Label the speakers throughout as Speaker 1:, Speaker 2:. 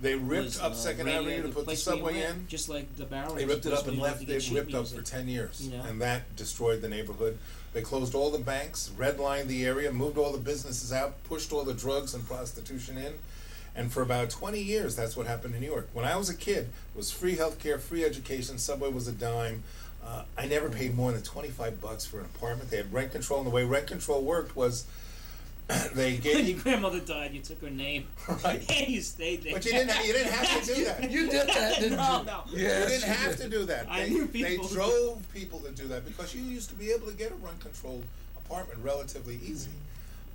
Speaker 1: They ripped up Second Avenue to put the subway in.
Speaker 2: Just like the Barrel.
Speaker 1: They ripped it up and left. They ripped up for 10 years, and that destroyed the neighborhood. They closed all the banks, redlined the area, moved all the businesses out, pushed all the drugs and prostitution in, and for about 20 years, that's what happened in New York. When I was a kid, it was free healthcare, free education. Subway was a dime. I never paid more than $25 for an apartment. They had rent control, and the way rent control worked was they gave
Speaker 2: when your grandmother died, you took her name,
Speaker 1: right?
Speaker 2: And you stayed there.
Speaker 1: But you didn't have to do that.
Speaker 3: You did that, didn't you?
Speaker 2: No.
Speaker 1: Yes, you didn't have to do that.
Speaker 2: I knew people.
Speaker 1: They drove people to do that because you used to be able to get a rent-controlled apartment relatively easy.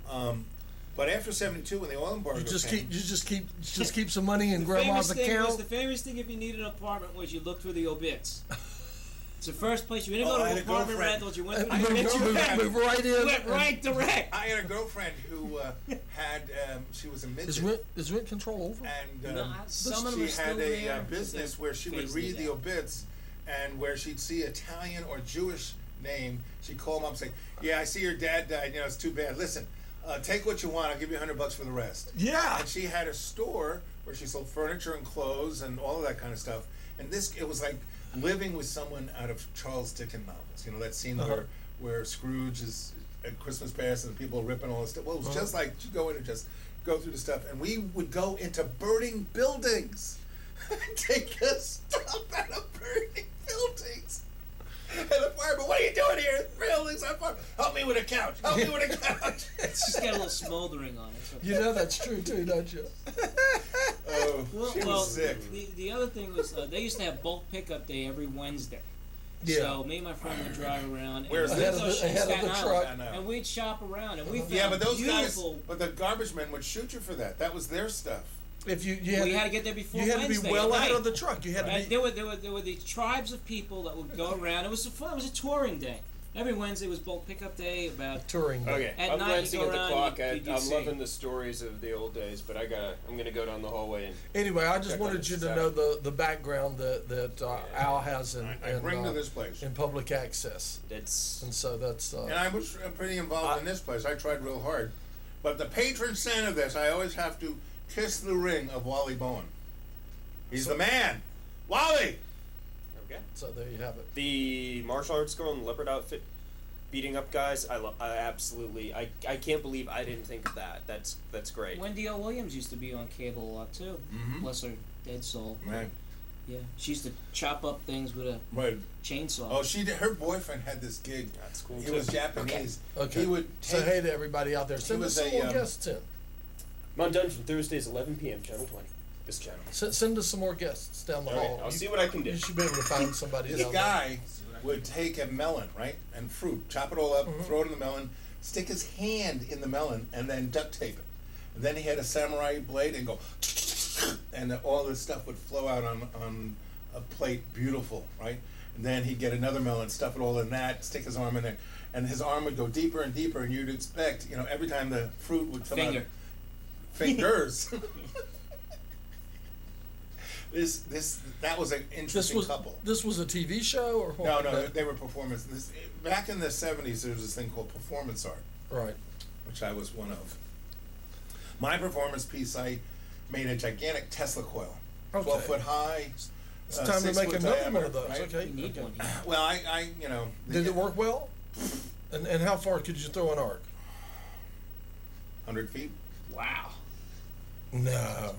Speaker 1: But after '72, when the oil embargo came,
Speaker 3: just keep some money in grandma's account.
Speaker 2: The famous thing if you needed an apartment was you looked through the obits. It's the first place you didn't go to apartment rentals. You went.
Speaker 3: Move right in.
Speaker 2: Went right direct.
Speaker 1: I had a girlfriend who had. She was a midget.
Speaker 3: Is rent control over?
Speaker 1: And
Speaker 2: some of them
Speaker 1: she
Speaker 2: are still
Speaker 1: had a
Speaker 2: there,
Speaker 1: business where she would read the obits, and where she'd see Italian or Jewish name, she'd call them up and say, "Yeah, I see your dad died. You know, it's too bad. Listen, take what you want. I'll give you $100 for the rest."
Speaker 3: Yeah.
Speaker 1: And she had a store where she sold furniture and clothes and all of that kind of stuff. And it was like living with someone out of Charles Dickens novels. You know, that scene where Scrooge is at Christmas past and people are ripping all this stuff. Well, it was just like you go in and just go through the stuff. And we would go into burning buildings and take us stuff out of burning buildings. And the fireman, what are you doing here? Buildings on fire. Help me with a couch. Help me with a couch.
Speaker 2: It's just got a little smoldering on it.
Speaker 3: You know that's true too, don't you?
Speaker 1: Oh, she was sick.
Speaker 2: The other thing was they used to have bulk pickup day every Wednesday.
Speaker 3: Yeah.
Speaker 2: So me and my friend would drive around.
Speaker 1: Where's
Speaker 3: ahead of the truck?
Speaker 2: And we'd shop around, and we found
Speaker 1: but those
Speaker 2: beautiful.
Speaker 1: guys, but the garbage men would shoot you for that. That was their stuff.
Speaker 3: If you
Speaker 2: had to get there before
Speaker 3: you had
Speaker 2: Wednesday
Speaker 3: to be well out of the truck. You had to be.
Speaker 2: There were these tribes of people that would go around. It was fun. It was a touring day. Every Wednesday was bulk pickup day. About
Speaker 3: touring day.
Speaker 4: Okay,
Speaker 2: at
Speaker 4: I'm
Speaker 2: night,
Speaker 4: glancing at the clock.
Speaker 2: I'm
Speaker 4: loving the stories of the old days, but I'm gonna go down the hallway and.
Speaker 3: Anyway, I just wanted you to know the background that Al has in
Speaker 1: bring to this place
Speaker 3: in public access.
Speaker 4: And
Speaker 3: so that's.
Speaker 1: And I was pretty involved in this place. I tried real hard, but the patron saint of this, I always have to kiss the ring of Wally Bowen. He's the man, Wally.
Speaker 4: Okay.
Speaker 3: So there you have it.
Speaker 4: The martial arts girl in the leopard outfit, beating up guys. I absolutely. I can't believe I didn't think of that. That's great.
Speaker 2: Wendy O. Williams used to be on cable a lot too.
Speaker 1: Mm-hmm.
Speaker 2: Bless her dead soul.
Speaker 1: Right.
Speaker 2: Yeah, she used to chop up things with a chainsaw.
Speaker 1: Oh, she did. Her boyfriend had this gig.
Speaker 4: That's cool.
Speaker 1: He was Japanese.
Speaker 3: Okay.
Speaker 1: He would
Speaker 3: say hey to everybody out there. Send us some more guests in.
Speaker 4: Mount Dungeon, Thursdays, 11 p.m., Channel 20. This channel.
Speaker 3: Send us some more guests down the hall.
Speaker 4: I'll see what I can do.
Speaker 3: You should be able to find somebody.
Speaker 1: This guy would take a melon, right, and fruit, chop it all up, throw it in the melon, stick his hand in the melon, and then duct tape it. And then he had a samurai blade and go, and all this stuff would flow out on a plate, beautiful, right? And then he'd get another melon, stuff it all in that, stick his arm in there, and his arm would go deeper and deeper, and you'd expect, every time the fruit would come out. Fingers. That was an interesting couple.
Speaker 3: This was a TV show or what?
Speaker 1: No, they were performance. Back in the 70s, there was this thing called performance art.
Speaker 3: Right.
Speaker 1: Which I was one of. My performance piece, I made a gigantic Tesla coil, 12 foot high.
Speaker 3: It's time to make another one of those.
Speaker 1: Right?
Speaker 3: Okay.
Speaker 2: You need one.
Speaker 1: Well, I
Speaker 3: Did it work well? And how far could you throw an arc?
Speaker 1: 100 feet.
Speaker 2: Wow.
Speaker 3: No.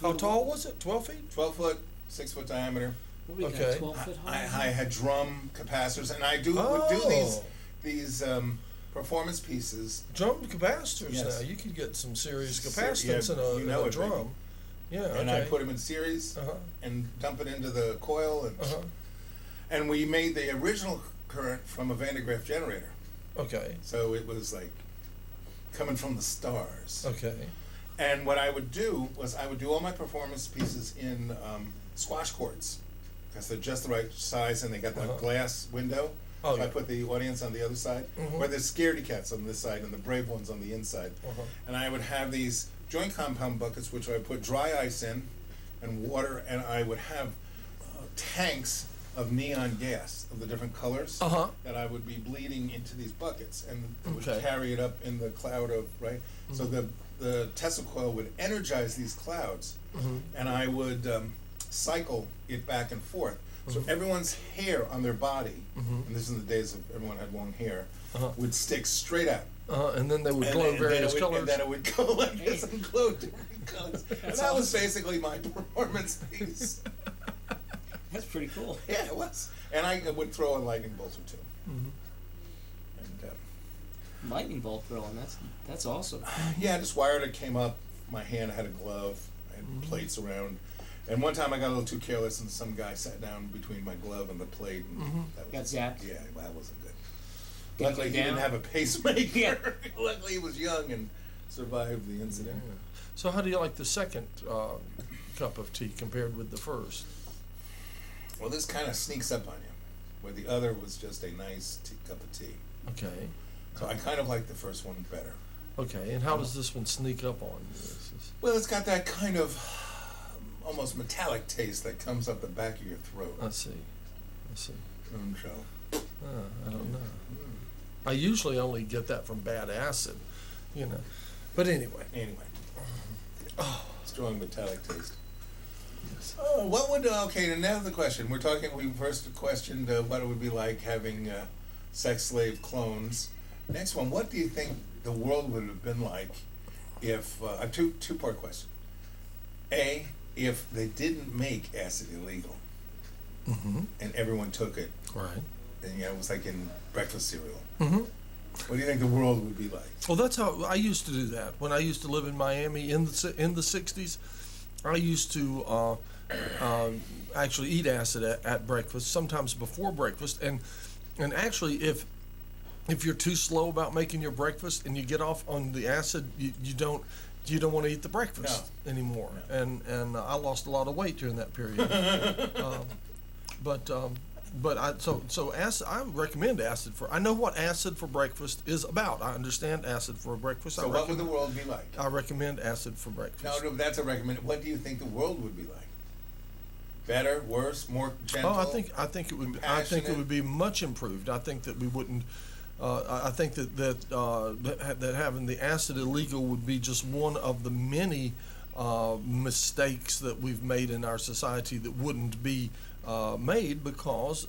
Speaker 3: How tall was it? 12 feet?
Speaker 1: 12 foot, 6 foot diameter.
Speaker 3: Okay.
Speaker 2: 12 foot high.
Speaker 1: I had drum capacitors, and I would do these performance pieces.
Speaker 3: Drum capacitors.
Speaker 1: Yes.
Speaker 3: Now you could get some serious capacitance in a drum.
Speaker 1: Baby.
Speaker 3: Yeah.
Speaker 1: And I put them in series and dump it into the coil, and we made the original current from a Van de Graaff generator.
Speaker 3: Okay.
Speaker 1: So it was like coming from the stars.
Speaker 3: Okay.
Speaker 1: And what I would do was I would do all my performance pieces in squash courts because they're just the right size and they got that glass window.
Speaker 3: Oh,
Speaker 1: so I put the audience on the other side, or the scaredy cats on this side and the brave ones on the inside. And I would have these joint compound buckets which I would put dry ice in and water, and I would have tanks of neon gas of the different colors that I would be bleeding into these buckets and would carry it up in the cloud of, right? So the the Tesla coil would energize these clouds, and I would cycle it back and forth. So everyone's hair on their body, and this is in the days of everyone had long hair, would stick straight out.
Speaker 3: And then they would glow various colors.
Speaker 1: And then it would go like this and glow different colors. And that was basically my performance piece.
Speaker 2: That's pretty cool.
Speaker 1: Yeah, it was. And I would throw a lightning bolt or two. And,
Speaker 2: Lightning bolt throwing. That's awesome.
Speaker 1: yeah, just wired it, came up. My hand had a glove. I had plates around. And one time I got a little too careless, and some guy sat down between my glove and the plate, and that was
Speaker 2: Got zapped?
Speaker 1: Yeah, that wasn't good.
Speaker 2: Did
Speaker 1: Luckily,
Speaker 2: you
Speaker 1: he
Speaker 2: go
Speaker 1: didn't
Speaker 2: down?
Speaker 1: have a pacemaker.
Speaker 2: Yeah.
Speaker 1: Luckily, he was young and survived the incident.
Speaker 3: So how do you like the second cup of tea compared with the first?
Speaker 1: Well, this kind of sneaks up on you, where the other was just a nice cup of tea.
Speaker 3: Okay.
Speaker 1: So I kind of like the first one better.
Speaker 3: Okay, and how does this one sneak up on you?
Speaker 1: Well, it's got that kind of almost metallic taste that comes up the back of your throat.
Speaker 3: I see.
Speaker 1: So,
Speaker 3: I don't know. I usually only get that from bad acid, you know. But anyway.
Speaker 1: Strong metallic taste.
Speaker 3: Yes.
Speaker 1: What would, okay, now the question. We first questioned what it would be like having sex slave clones. Next one, what do you think the world would have been like if, a two-part question. A, if they didn't make acid illegal and everyone took it,
Speaker 3: Right.
Speaker 1: and it was like in breakfast cereal.
Speaker 3: Mm-hmm.
Speaker 1: What do you think the world would be like?
Speaker 3: Well, that's how I used to do that. When I used to live in Miami in the 60s, I used to actually eat acid at breakfast, sometimes before breakfast, and actually if you're too slow about making your breakfast and you get off on the acid, you don't want to eat the breakfast anymore.
Speaker 1: No.
Speaker 3: And I lost a lot of weight during that period. But acid, I recommend acid for. I know what acid for breakfast is about. I understand acid for breakfast.
Speaker 1: So what would the world be like?
Speaker 3: I recommend acid for breakfast.
Speaker 1: No, that's a recommend. What do you think the world would be like? Better, worse, more gentle?
Speaker 3: Oh, I think it would. I think it would be much improved. I think that we wouldn't. I think that having the acid illegal would be just one of the many mistakes that we've made in our society that wouldn't be made because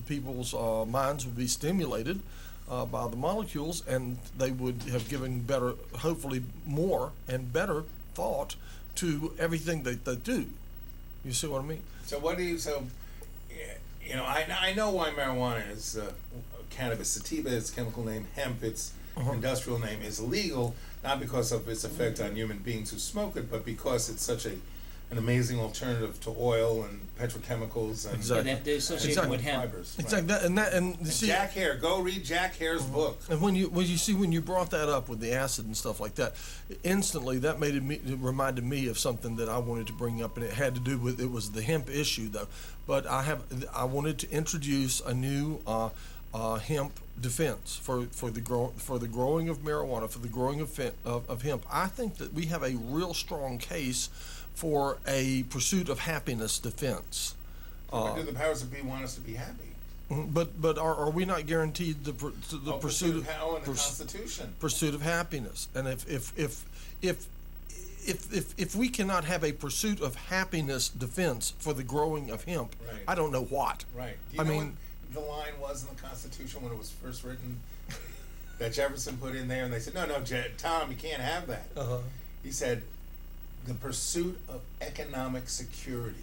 Speaker 3: people's minds would be stimulated by the molecules, and they would have given better, hopefully more and better thought to everything that they do. You see what I mean?
Speaker 1: So what do you? So, you know, I know why marijuana is cannabis sativa. Its chemical name hemp. Its industrial name is illegal, not because of its effect on human beings who smoke it, but because it's such an amazing alternative to oil and petrochemicals and
Speaker 3: Exactly.
Speaker 2: And they're associated with hemp.
Speaker 1: fibers.
Speaker 3: It's
Speaker 1: right.
Speaker 3: like that, and see,
Speaker 1: Jack Hare, go read Jack Hare's book.
Speaker 3: and when you brought that up with the acid and stuff like that, instantly that it reminded me of something that I wanted to bring up, and it had to do with, it was the hemp issue though. But I wanted to introduce a new hemp defense for the growing of marijuana, for the growing of hemp. I think that we have a real strong case for a pursuit of happiness defense.
Speaker 1: Why do the powers that be want us to be happy?
Speaker 3: But are we not guaranteed the pursuit of
Speaker 1: in the Constitution?
Speaker 3: pursuit of happiness? And if we cannot have a pursuit of happiness defense for the growing of hemp,
Speaker 1: Right.
Speaker 3: I don't know what.
Speaker 1: Right. Do you know what the line was in the Constitution when it was first written that Jefferson put in there, and they said, no, Tom, you can't have that. He said, the pursuit of economic security,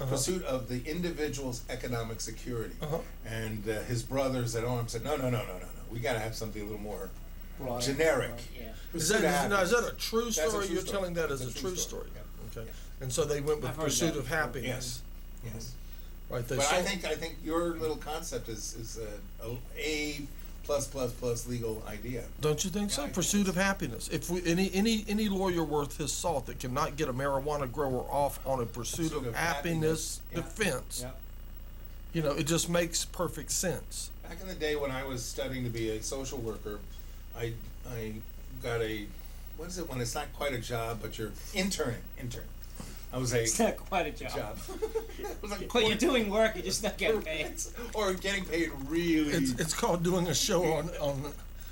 Speaker 1: pursuit of the individual's economic security. And his brothers at home said, no, we got to have something a little more
Speaker 2: Broader.
Speaker 1: generic.
Speaker 2: Yeah.
Speaker 3: Is that a true
Speaker 1: That's a
Speaker 3: story?
Speaker 1: true
Speaker 3: You're
Speaker 1: story.
Speaker 3: telling that as
Speaker 1: That's
Speaker 3: a true story.
Speaker 1: Yeah.
Speaker 3: Okay.
Speaker 1: Yeah.
Speaker 3: And so they went with
Speaker 2: I've heard
Speaker 3: pursuit
Speaker 2: that
Speaker 3: of
Speaker 2: before.
Speaker 3: happiness.
Speaker 1: Yes.
Speaker 3: Right.
Speaker 1: But I think your little concept is a plus legal idea.
Speaker 3: Don't you think
Speaker 1: Yeah,
Speaker 3: so?
Speaker 1: I think
Speaker 3: Pursuit
Speaker 1: so.
Speaker 3: of happiness. If we any lawyer worth his salt that cannot get a marijuana grower off on a pursuit of happiness
Speaker 1: Yeah.
Speaker 3: defense,
Speaker 1: Yeah.
Speaker 3: you know, it just makes perfect sense.
Speaker 1: Back in the day when I was studying to be a social worker, I got what is it when it's not quite a job but you're intern. I was
Speaker 2: It's not quite a job.
Speaker 1: It was like
Speaker 2: But you're doing work, you're just not getting paid.
Speaker 1: or getting paid really.
Speaker 3: It's called doing a show on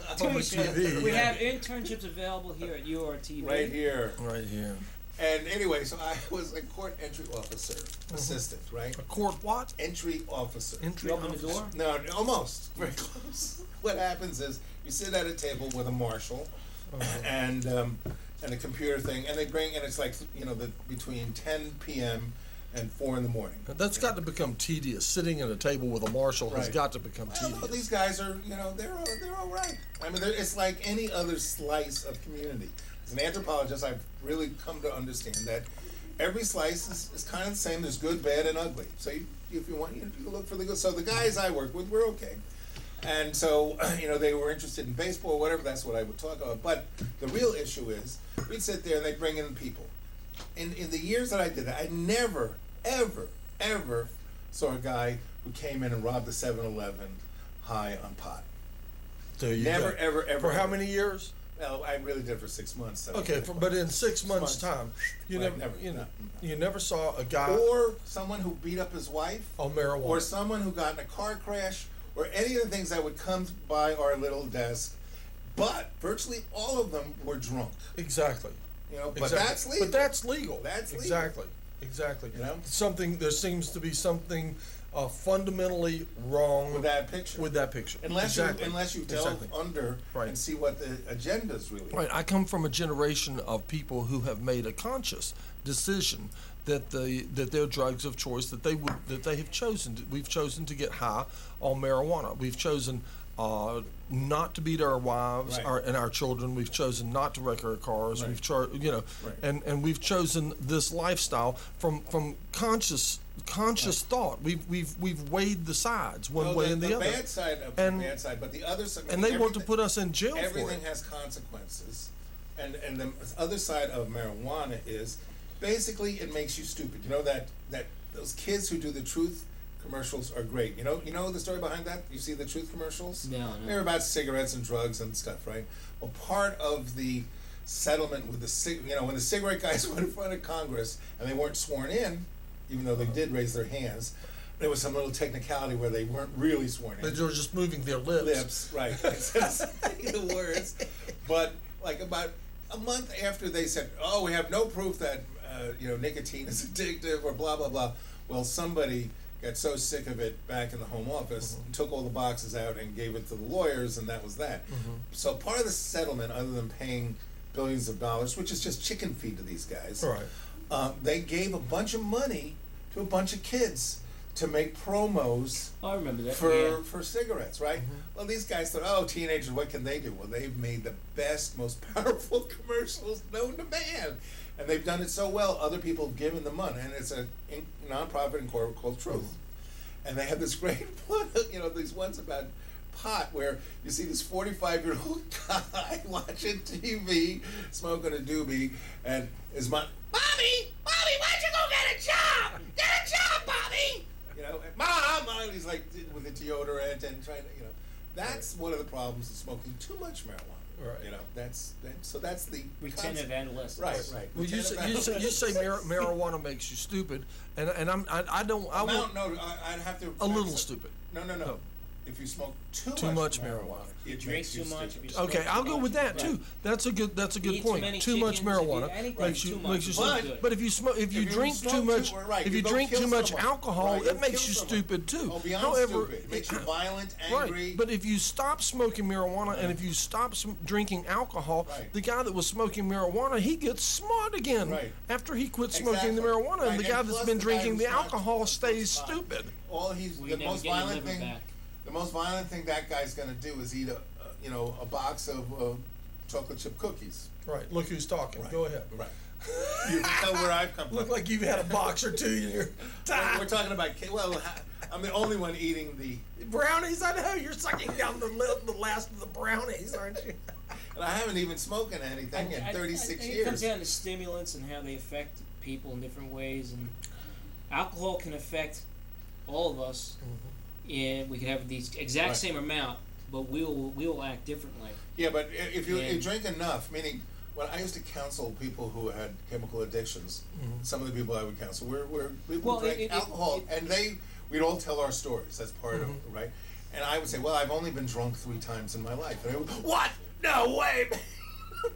Speaker 3: Public TV.
Speaker 2: We have internships available here at URTV.
Speaker 1: Right here.
Speaker 3: Right here.
Speaker 1: And anyway, so I was a court entry officer, assistant, right?
Speaker 3: A court what?
Speaker 1: Entry officer.
Speaker 3: Entry
Speaker 2: You open the door?
Speaker 1: No, almost. Very close. What happens is you sit at a table with a marshal and a computer thing, and they bring, and it's like, between 10 p.m. and 4 in the morning.
Speaker 3: That's got to become tedious. Sitting at a table with a marshal has
Speaker 1: Right.
Speaker 3: got to become
Speaker 1: Well,
Speaker 3: tedious.
Speaker 1: these guys are, they're all right. I mean, it's like any other slice of community. As an anthropologist, I've really come to understand that every slice is kind of the same. There's good, bad, and ugly. So if you want, you look for the good. So the guys I work with, we're okay. And so, they were interested in baseball or whatever. That's what I would talk about. But the real issue is, we'd sit there and they'd bring in people. In the years that I did that, I never, ever, ever saw a guy who came in and robbed a 7-Eleven high on pot.
Speaker 3: There you
Speaker 1: Never,
Speaker 3: go.
Speaker 1: ever, ever.
Speaker 3: For how
Speaker 1: ever.
Speaker 3: many years?
Speaker 1: Well, I really did for 6 months. So
Speaker 3: Okay, but in 6 months' time, you
Speaker 1: Right,
Speaker 3: never,
Speaker 1: no.
Speaker 3: you never saw a guy
Speaker 1: Or someone who beat up his wife.
Speaker 3: on marijuana.
Speaker 1: Or someone who got in a car crash. Or any of the things that would come by our little desk. But virtually all of them were drunk.
Speaker 3: Exactly.
Speaker 1: But
Speaker 3: Exactly.
Speaker 1: that's legal.
Speaker 3: But that's legal.
Speaker 1: That's legal.
Speaker 3: Exactly.
Speaker 1: You know?
Speaker 3: There seems to be something fundamentally wrong
Speaker 1: With that picture.
Speaker 3: With that picture.
Speaker 1: Unless you delve
Speaker 3: Exactly.
Speaker 1: under
Speaker 3: Right.
Speaker 1: and see what the agenda's really.
Speaker 3: Right. I come from a generation of people who have made a conscious decision that their drugs of choice that they have chosen. We've chosen to get high on marijuana. We've chosen not to beat our wives
Speaker 1: Right.
Speaker 3: and our children. We've chosen not to wreck our cars.
Speaker 1: Right.
Speaker 3: Right. and we've chosen this lifestyle from conscious thought. We've weighed the sides one way and the other.
Speaker 1: Bad side of
Speaker 3: And-
Speaker 1: the bad side, but the other side.
Speaker 3: And they want to put us in jail for
Speaker 1: Everything
Speaker 3: it.
Speaker 1: has consequences, and the other side of marijuana is basically it makes you stupid. You know that those kids who do the truth commercials are great. You know the story behind that? You see the truth commercials?
Speaker 2: No.
Speaker 1: They're about cigarettes and drugs and stuff, right? Well, part of the settlement with when the cigarette guys went in front of Congress and they weren't sworn in, even though they did raise their hands, there was some little technicality where they weren't really sworn in.
Speaker 3: They were just moving their lips.
Speaker 1: Right. Instead of saying the words. But like about a month after they said, "Oh, we have no proof that nicotine is addictive," or blah blah blah. Well, somebody got so sick of it back in the home office, took all the boxes out and gave it to the lawyers, and that was that. So part of the settlement, other than paying billions of dollars, which is just chicken feed to these guys,
Speaker 3: Right.
Speaker 1: they gave a bunch of money to a bunch of kids to make promos
Speaker 2: I remember that.
Speaker 1: for cigarettes, right? Well, these guys thought, oh, teenagers, what can they do? Well, they've made the best, most powerful commercials known to man. And they've done it so well, other people have given them money. And it's a nonprofit in Corp called Truth. And they have this great one, these ones about pot where you see this 45-year-old guy watching TV, smoking a doobie, and his mom, Bobby, why don't you go get a job? Get a job, Bobby! Mom, he's like with the deodorant and trying to, that's one of the problems of smoking too much marijuana.
Speaker 3: Right.
Speaker 1: That's the
Speaker 2: Retentive adolescence.
Speaker 1: Right.
Speaker 3: Well, you say marijuana makes you stupid, and I'd
Speaker 1: have to
Speaker 3: a little stupid.
Speaker 1: No. If you smoke too
Speaker 3: much
Speaker 1: marijuana,
Speaker 2: You
Speaker 1: it
Speaker 2: drink
Speaker 1: makes you
Speaker 2: too much.
Speaker 1: stupid.
Speaker 2: If you smoke
Speaker 3: Okay, I'll
Speaker 2: too
Speaker 3: go
Speaker 2: much,
Speaker 3: with that
Speaker 2: right.
Speaker 3: too. That's a good
Speaker 2: Eat
Speaker 3: point.
Speaker 2: many
Speaker 3: Too much
Speaker 2: chickens, if you
Speaker 3: marijuana
Speaker 2: eat anything
Speaker 3: makes you
Speaker 2: too much, it's not good.
Speaker 3: But if you drink
Speaker 1: smoke
Speaker 3: too much,
Speaker 1: right,
Speaker 3: if
Speaker 1: you
Speaker 3: you
Speaker 1: go
Speaker 3: drink
Speaker 1: kill
Speaker 3: too much
Speaker 1: someone.
Speaker 3: alcohol,
Speaker 1: Right,
Speaker 3: it
Speaker 1: you'll
Speaker 3: makes
Speaker 1: kill
Speaker 3: you
Speaker 1: someone.
Speaker 3: stupid too.
Speaker 1: Oh, beyond
Speaker 3: However,
Speaker 1: stupid. It makes you violent, angry.
Speaker 3: Right, but if you stop smoking marijuana and if you stop drinking alcohol,
Speaker 1: Right.
Speaker 3: the guy that was smoking marijuana, he gets smart again
Speaker 1: Right.
Speaker 3: after he quits smoking the
Speaker 1: Exactly.
Speaker 3: marijuana,
Speaker 1: Right,
Speaker 3: and the
Speaker 1: and
Speaker 3: guy
Speaker 1: plus
Speaker 3: that's been
Speaker 1: the guy
Speaker 3: drinking the
Speaker 1: who's not
Speaker 3: alcohol stays
Speaker 1: smart.
Speaker 3: stupid.
Speaker 2: We
Speaker 1: The
Speaker 2: never
Speaker 1: most
Speaker 2: get your
Speaker 1: violent
Speaker 2: liver
Speaker 1: thing.
Speaker 2: back.
Speaker 1: The most violent thing that guy's gonna do is eat a box of chocolate chip cookies.
Speaker 3: Right, look who's talking.
Speaker 1: Right.
Speaker 3: Go ahead.
Speaker 1: Right. You can tell where I've come from.
Speaker 3: Look like you've had a box or two in your time.
Speaker 1: We're talking about I'm the only one eating the.
Speaker 3: Brownies, I know. You're sucking down the last of the brownies, aren't you?
Speaker 1: And I haven't even spoken anything in 36
Speaker 2: I think
Speaker 1: years.
Speaker 2: It comes down to stimulants and how they affect people in different ways, and alcohol can affect all of us. And we can have the exact
Speaker 1: Right.
Speaker 2: same amount, but we will act differently.
Speaker 1: Yeah, but if you
Speaker 2: Yeah.
Speaker 1: drink enough, meaning when I used to counsel people who had chemical addictions, some of the people I would counsel were people
Speaker 2: Well,
Speaker 1: who drank
Speaker 2: it-
Speaker 1: alcohol, and we'd all tell our stories. That's part of it, right? And I would say, well, I've only been drunk 3 times in my life. And they would, what? No way, man.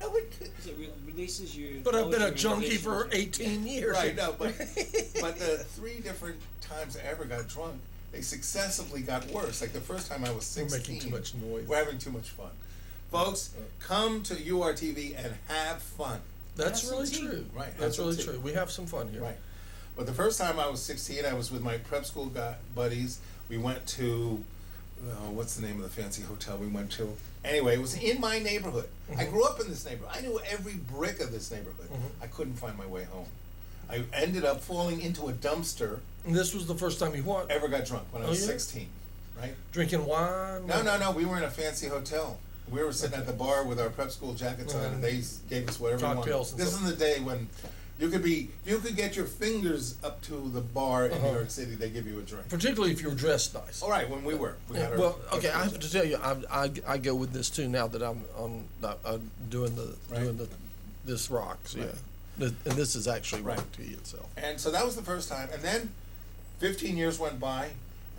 Speaker 1: No, it couldn't.
Speaker 2: 'Cause it releases your.
Speaker 3: But I've been a
Speaker 2: your
Speaker 3: junkie for
Speaker 2: inhibitions.
Speaker 3: 18 years.
Speaker 1: Right, no, but the 3 different times I ever got drunk, they successively got worse. Like the first time I was 16.
Speaker 3: We're making too much noise.
Speaker 1: We're having too much fun. Folks, come to URTV and have fun.
Speaker 3: That's
Speaker 2: Have
Speaker 3: really
Speaker 2: some tea.
Speaker 3: true.
Speaker 1: Right, have
Speaker 3: That's
Speaker 1: some
Speaker 3: really
Speaker 1: tea.
Speaker 3: true. We have some fun here.
Speaker 1: Right. But the first time I was 16, I was with my prep school buddies. We went to, what's the name of the fancy hotel we went to? Anyway, it was in my neighborhood. I grew up in this neighborhood. I knew every brick of this neighborhood. I couldn't find my way home. I ended up falling into a dumpster.
Speaker 3: And this was the first time you what?
Speaker 1: Ever got drunk when I was
Speaker 3: yeah?
Speaker 1: 16, right?
Speaker 3: Drinking wine?
Speaker 1: No. We were in a fancy hotel. We were sitting at the bar with our prep school jackets on, and they gave us whatever we wanted.
Speaker 3: Cocktails and
Speaker 1: This
Speaker 3: stuff.
Speaker 1: is the day when you could get your fingers up to the bar in New York City. They give you a drink.
Speaker 3: Particularly if you were dressed nice.
Speaker 1: All right, when we were. We had our
Speaker 3: Well, okay,
Speaker 1: prep
Speaker 3: I
Speaker 1: school
Speaker 3: have to tell you, I go with this too now that I'm doing
Speaker 1: Right.
Speaker 3: this rocks.
Speaker 1: Right.
Speaker 3: Yeah, and this is actually
Speaker 1: Right.
Speaker 3: rock tea itself.
Speaker 1: And so that was the first time. And then 15 years went by,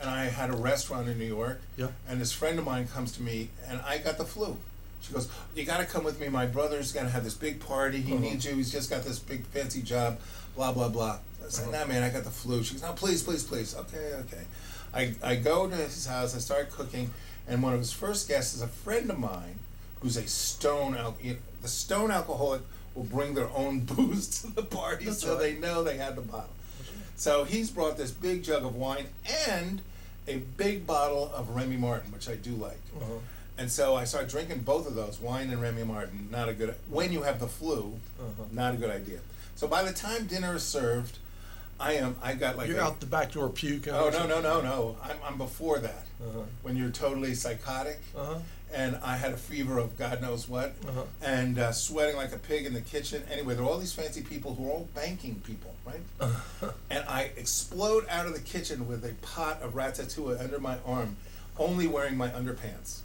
Speaker 1: and I had a restaurant in New York.
Speaker 3: Yeah.
Speaker 1: And this friend of mine comes to me, and I got the flu. She goes, you got to come with me. My brother's going to have this big party. He needs you. He's just got this big fancy job, blah, blah, blah. I said, nah, man, I got the flu. She goes, no, please, please, please. Okay. I go to his house. I start cooking. And one of his first guests is a friend of mine who's a the stone alcoholic will bring their own booze to the party.
Speaker 3: That's
Speaker 1: so
Speaker 3: right.
Speaker 1: they know they had the bottle. So he's brought this big jug of wine and a big bottle of Remy Martin, which I do like. And so I started drinking both of those, wine and Remy Martin. Not a good, when you have the flu, not a good idea. So by the time dinner is served, I got like
Speaker 3: You're out the back door puking.
Speaker 1: Oh, no. I'm before that. When you're totally psychotic. And I had a fever of God knows what. And sweating like a pig in the kitchen. Anyway, there are all these fancy people who are all banking people, right? And I explode out of the kitchen with a pot of ratatouille under my arm, only wearing my underpants.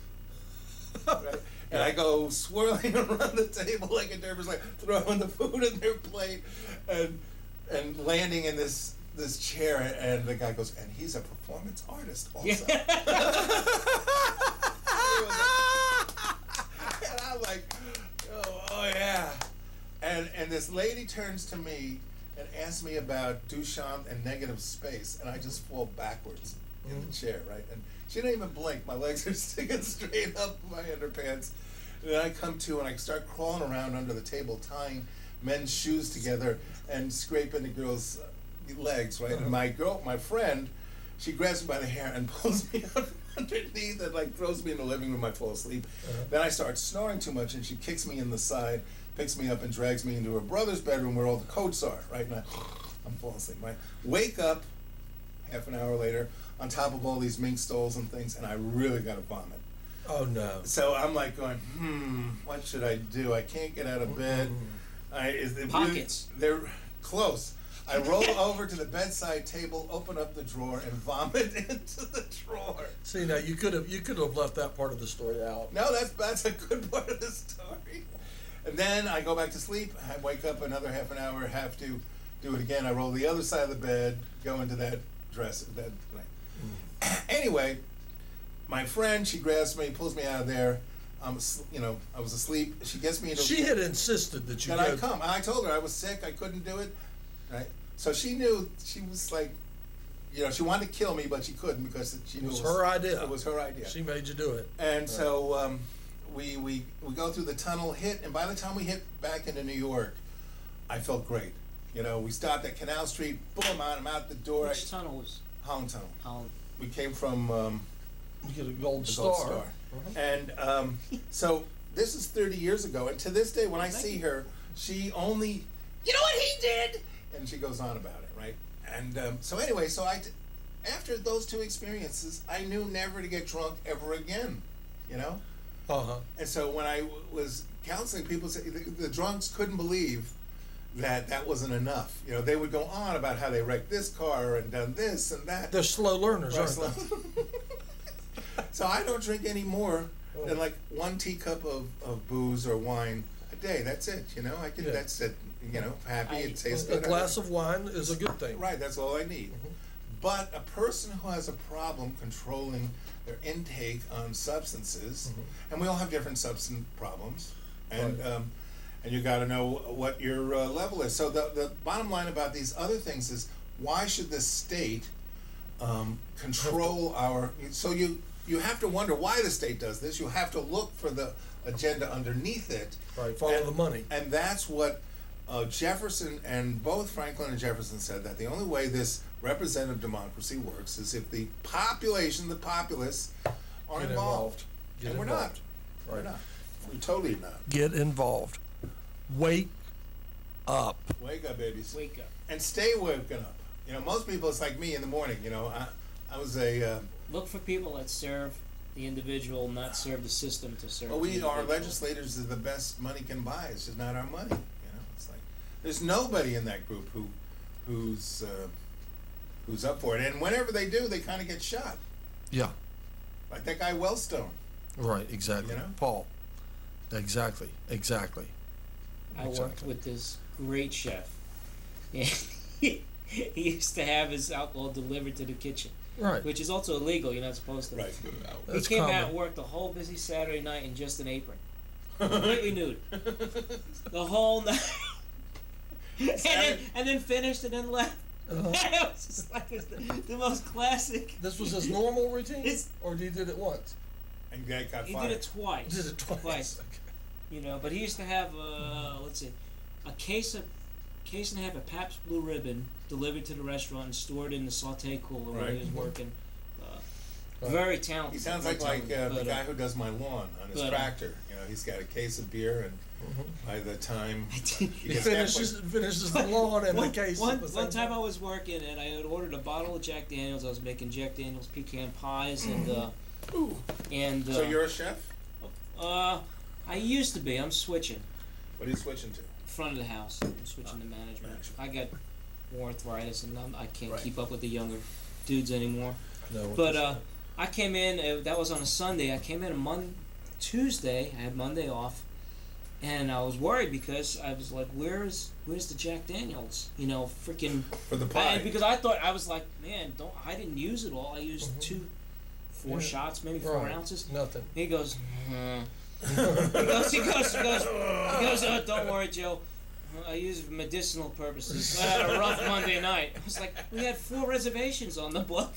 Speaker 1: Right? And I go swirling around the table like a dervish, like throwing the food in their plate, and landing in this chair. And the guy goes, and he's a performance artist also. And I'm like, oh yeah. And this lady turns to me and asks me about Duchamp and negative space, and I just fall backwards in the chair, right? And she didn't even blink. My legs are sticking straight up my underpants. And then I come to and I start crawling around under the table, tying men's shoes together and scraping the girls' legs, right? And my friend, she grabs me by the hair and pulls me up underneath and like throws me in the living room. I fall asleep. Then I start snoring too much, and she kicks me in the side, picks me up and drags me into her brother's bedroom where all the coats are, right? And I'm falling asleep, right? Wake up half an hour later on top of all these mink stoles and things, and I really got to vomit.
Speaker 3: Oh no.
Speaker 1: So I'm like going, what should I do? I can't get out of bed.
Speaker 2: Pockets.
Speaker 1: They're close. I roll over to the bedside table, open up the drawer, and vomit into the drawer.
Speaker 3: See, now you could have left that part of the story out.
Speaker 1: No, that's a good part of the story. And then I go back to sleep. I wake up another half an hour, have to do it again. I roll the other side of the bed, go into that dress. Anyway, my friend, she grabs me, pulls me out of there. I was asleep. She gets me into.
Speaker 3: She had insisted that you.
Speaker 1: I come. And I told her I was sick. I couldn't do it. Right. So she knew. She was like, she wanted to kill me, but she couldn't because she knew
Speaker 3: it was her idea.
Speaker 1: It was her idea.
Speaker 3: She made you do it.
Speaker 1: And
Speaker 3: right.
Speaker 1: So we go through the tunnel, and by the time we hit back into New York, I felt great. We stopped at Canal Street. Boom! I'm out the door.
Speaker 2: Which tunnel was?
Speaker 1: Holland Tunnel.
Speaker 2: Holland.
Speaker 1: We came from.
Speaker 3: You get a gold
Speaker 1: the
Speaker 3: star.
Speaker 1: Gold Star. And so this is 30 years ago, and to this day, when I see her, she only, you know what he did, and she goes on about it, right? And so anyway, after those 2 experiences, I knew never to get drunk ever again, And so when I was counseling people, the drunks couldn't believe that wasn't enough. They would go on about how they wrecked this car and done this and that.
Speaker 3: They're slow learners, aren't they?
Speaker 1: So I don't drink any more than like 1 teacup of booze or wine a day. That's it. That's it. Happy. It tastes good.
Speaker 3: A glass of wine is a good thing.
Speaker 1: Right. That's all I need. But a person who has a problem controlling their intake on substances, and we all have different substance problems, and and you got to know what your level is. So the bottom line about these other things is, why should the state control our? So you have to wonder why the state does this. You have to look for the agenda underneath it.
Speaker 3: Right, follow the money.
Speaker 1: And that's what Jefferson, and both Franklin and Jefferson said, that the only way this representative democracy works is if the population, the populace, are involved. And we're not.
Speaker 3: Right.
Speaker 1: We're not. We're totally not.
Speaker 3: Get involved. Wake up.
Speaker 1: Wake up, babies.
Speaker 2: Wake up.
Speaker 1: And stay waking up. You know, most people, it's like me in the morning. You know, I was a...
Speaker 2: Look for people that serve the individual, not serve the system to serve.
Speaker 1: Well,
Speaker 2: the
Speaker 1: our
Speaker 2: individual.
Speaker 1: legislators are the best money can buy. It's just not our money. You know, it's like there's nobody in that group who's up for it. And whenever they do, they kind of get shot.
Speaker 3: Yeah.
Speaker 1: Like that guy Wellstone.
Speaker 3: Right, exactly.
Speaker 1: You know?
Speaker 3: Paul. Exactly.
Speaker 2: I worked with this great chef. And he used to have his alcohol delivered to the kitchen.
Speaker 3: Right.
Speaker 2: Which is also illegal. You're not supposed to.
Speaker 1: Right.
Speaker 2: He came out and worked the whole busy Saturday night in just an apron. Completely nude. The whole night. and then finished and then left. It was just like the most classic.
Speaker 3: This was his normal routine?
Speaker 2: It's-
Speaker 3: Or he did it once?
Speaker 1: And guy got
Speaker 2: He
Speaker 1: fired.
Speaker 2: did it twice.
Speaker 3: Did it twice. Okay.
Speaker 2: You know, but he used to have let's see, a case and a half of Pabst Blue Ribbon delivered to the restaurant and stored in the saute cooler where he was working. Very talented.
Speaker 1: He sounds like the guy who does my lawn on his tractor. You know, he's got a case of beer, and by the time he
Speaker 3: finishes the lawn and the case.
Speaker 2: One time I was working and I had ordered a bottle of Jack Daniels. I was making Jack Daniels pecan pies and
Speaker 1: so you're a chef?
Speaker 2: I used to be. I'm switching.
Speaker 1: What are you switching to?
Speaker 2: Front of the house. I'm switching to management. I got more arthritis and I can't keep up with the younger dudes anymore. But I came in. That was on a Sunday. I came in Tuesday. I had Monday off, and I was worried because I was like, "Where's the Jack Daniels?" You know, freaking
Speaker 1: for the pie.
Speaker 2: Because I thought I was like, "Man, I didn't use it all. I used 4 shots, maybe 4 ounces."
Speaker 3: Nothing.
Speaker 2: He goes. He goes, oh, don't worry, Joe. I use it for medicinal purposes. I had a rough Monday night. I was like, we had 4 reservations on the book.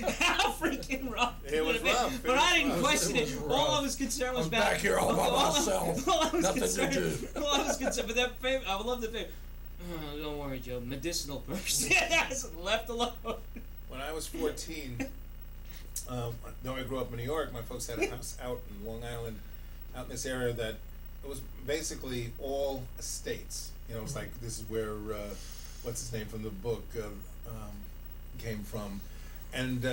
Speaker 2: How freaking rough.
Speaker 1: It was rough.
Speaker 2: But I didn't question it. All I was concerned was
Speaker 3: back here all by myself. Nothing to do.
Speaker 2: All I was concerned, but that favor, I would love the favor. Oh, don't worry, Joe. Medicinal purposes. Left alone.
Speaker 1: When I was 14, though I grew up in New York, my folks had a house out in Long Island, out in this area that it was basically all estates. You know, it's like this is where what's his name from the book came from, and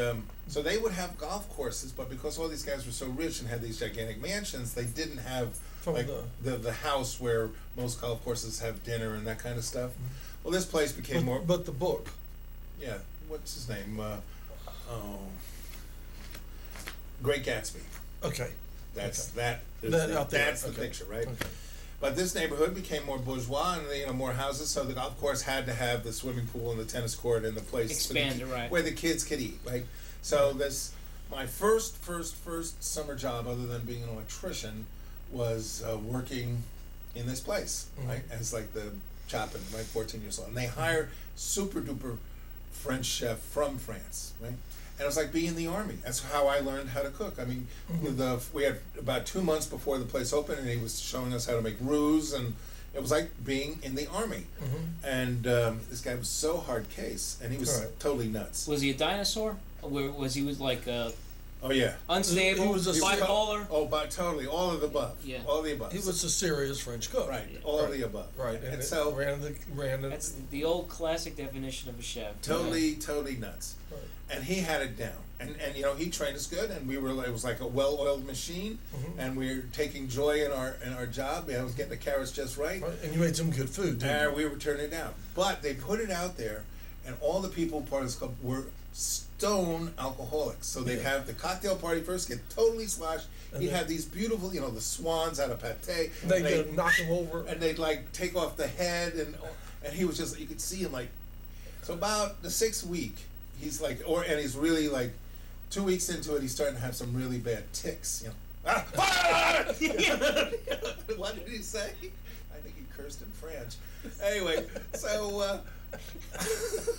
Speaker 1: so they would have golf courses, but because all these guys were so rich and had these gigantic mansions, they didn't have the house where most golf courses have dinner and that kind of stuff. Well, this place became more.
Speaker 3: But the book.
Speaker 1: Yeah, what's his name? Great Gatsby.
Speaker 3: Okay.
Speaker 1: That's the picture, right?
Speaker 3: Okay.
Speaker 1: But this neighborhood became more bourgeois, and more houses. So the golf course had to have the swimming pool and the tennis court and the place
Speaker 2: expanded,
Speaker 1: where the kids could eat, right? So my first summer job, other than being an electrician, was working in this place, right? As like the chopping, right? 14 years old, and they hire super duper French chef from France, right? And it was like being in the army. That's how I learned how to cook. I mean, we had about 2 months before the place opened, and he was showing us how to make roux, and it was like being in the army. And this guy was so hard case, and he was totally nuts.
Speaker 2: Was he a dinosaur? Or was he like
Speaker 1: Oh yeah.
Speaker 2: Unstable,
Speaker 3: He was
Speaker 2: bipolar?
Speaker 1: Totally, all of the above.
Speaker 2: Yeah.
Speaker 1: All of the above.
Speaker 3: He was a serious French cook.
Speaker 1: Right, all of the above.
Speaker 3: Right,
Speaker 1: and so
Speaker 3: ran the.
Speaker 2: That's the old classic definition of a chef.
Speaker 1: Totally nuts.
Speaker 3: Right.
Speaker 1: And he had it down, and he trained us good, and it was like a well-oiled machine, and we were taking joy in our job. I was getting the carrots just right.
Speaker 3: And you ate some good food, didn't you?
Speaker 1: We were turning it down, but they put it out there, and all the people part of this club were stone alcoholics. So they'd have the cocktail party first, get totally sloshed. He'd have these beautiful, the swans out of pate.
Speaker 3: They'd knock him over,
Speaker 1: and they'd like take off the head, and he was just, you could see him like. So about the 6th week, he's like, and he's really like, 2 weeks into it, he's starting to have some really bad tics. What did he say? I think he cursed in French. Anyway, so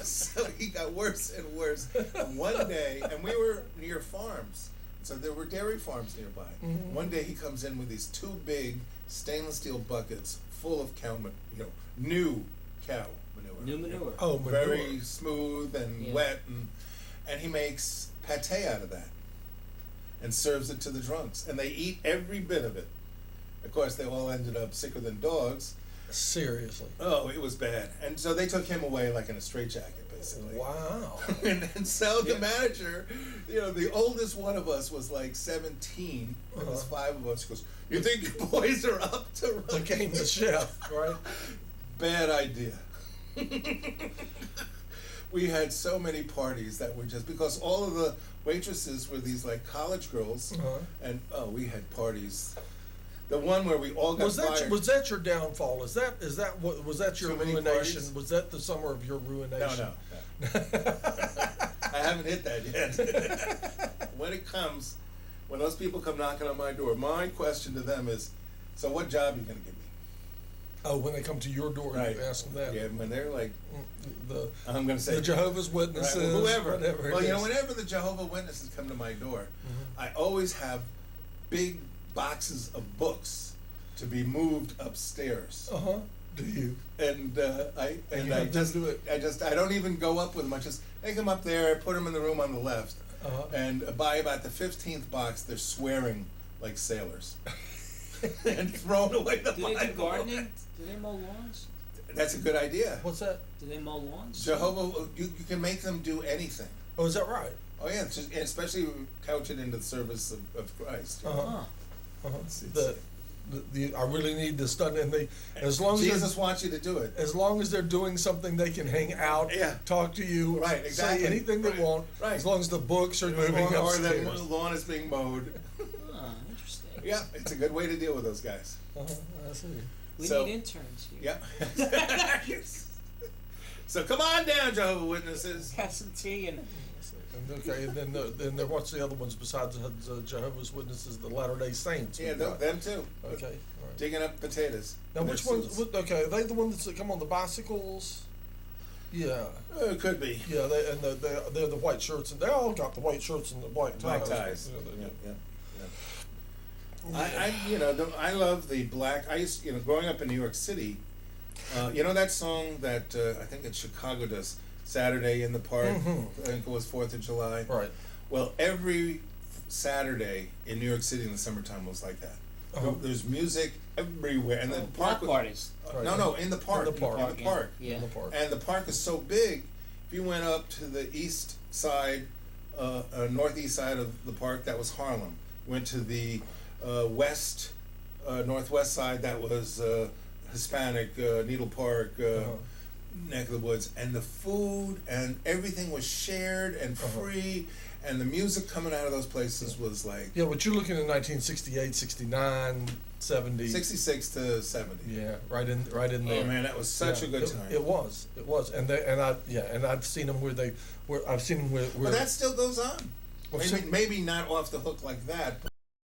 Speaker 1: so he got worse and worse. One day, and we were near farms, so there were dairy farms nearby. Mm-hmm. One day he comes in with these 2 big stainless steel buckets full of new cow manure.
Speaker 2: New manure.
Speaker 3: Oh, manure.
Speaker 1: Very smooth and wet, and he makes pate out of that and serves it to the drunks, and they eat every bit of it. Of course, they all ended up sicker than dogs.
Speaker 3: Seriously.
Speaker 1: Oh, it was bad. And so they took him away like in a straitjacket, basically.
Speaker 3: Wow.
Speaker 1: and so the manager, the oldest one of us was like 17. There was 5 of us. He goes, "You think your boys are up to run?"
Speaker 3: Became the chef, right?
Speaker 1: Bad idea. We had so many parties that were just because all of the waitresses were these like college girls, and we had parties. The one where we all got fired.
Speaker 3: Was that your downfall? Was that your ruination?
Speaker 1: Parties?
Speaker 3: Was that the summer of your ruination?
Speaker 1: No. I haven't hit that yet. When those people come knocking on my door, my question to them is, so what job are you going to give me?
Speaker 3: Oh, when they come to your door,
Speaker 1: right.
Speaker 3: You ask them that.
Speaker 1: Yeah, when they're like,
Speaker 3: I'm going to say the Jehovah's Witnesses,
Speaker 1: right, whoever.
Speaker 3: Whatever.
Speaker 1: Well, whenever the Jehovah's Witnesses come to my door, I always have big boxes of books to be moved upstairs.
Speaker 3: Do you?
Speaker 1: And I don't even go up with them. I just take them up there, put them in the room on the left, and by about the 15th box, they're swearing like sailors, and throwing away the Bible.
Speaker 2: Do they do gardening? Do they mow lawns?
Speaker 1: That's a good idea.
Speaker 3: What's that?
Speaker 2: Do they mow lawns?
Speaker 1: Jehovah, you can make them do anything.
Speaker 3: Oh, is that right?
Speaker 1: Oh yeah, especially couch it into the service of Christ.
Speaker 3: I really need this done, and as long as
Speaker 1: Jesus wants you to do it.
Speaker 3: As long as they're doing something, they can hang out, talk to you,
Speaker 1: right? Exactly.
Speaker 3: Say anything they want,
Speaker 1: right?
Speaker 3: As long as the books are moving upstairs,
Speaker 1: or the lawn is being mowed.
Speaker 2: Interesting.
Speaker 1: Yeah, it's a good way to deal with those guys.
Speaker 3: I see.
Speaker 2: We need interns here.
Speaker 1: Yeah. So come on down, Jehovah's Witnesses.
Speaker 2: Have some tea and.
Speaker 3: Okay, and then what's the other ones besides the Jehovah's Witnesses? The Latter-day Saints.
Speaker 1: Yeah, them too.
Speaker 3: Okay, all right.
Speaker 1: Digging up potatoes.
Speaker 3: Now, which ones? Okay, are they the ones that come on the bicycles? Yeah.
Speaker 1: It could be.
Speaker 3: Yeah, they're the white shirts, and they all got the white shirts and the black ties.
Speaker 1: Black ties.
Speaker 3: Yeah.
Speaker 1: I love the black. I used, growing up in New York City, that song that I think in Chicago does, Saturday in the Park. I think it was 4th of July.
Speaker 3: Right.
Speaker 1: Well, every Saturday in New York City in the summertime was like that. There's music everywhere, and the park
Speaker 2: parties.
Speaker 1: No, in the park.
Speaker 3: In the park.
Speaker 2: Yeah.
Speaker 3: In the park.
Speaker 1: And the park is so big. If you went up to the east side, northeast side of the park, that was Harlem. Went to the northwest side, that was Hispanic, Needle Park, neck of the woods, and the food and everything was shared and free, and the music coming out of those places was like...
Speaker 3: Yeah, but you're looking at 1968, 69, 70...
Speaker 1: 66 to 70.
Speaker 3: Yeah, right in there.
Speaker 1: Oh man, that was such a good time.
Speaker 3: It was, and I've seen them where I've seen them where...
Speaker 1: But that still goes on. Maybe not off the hook like that,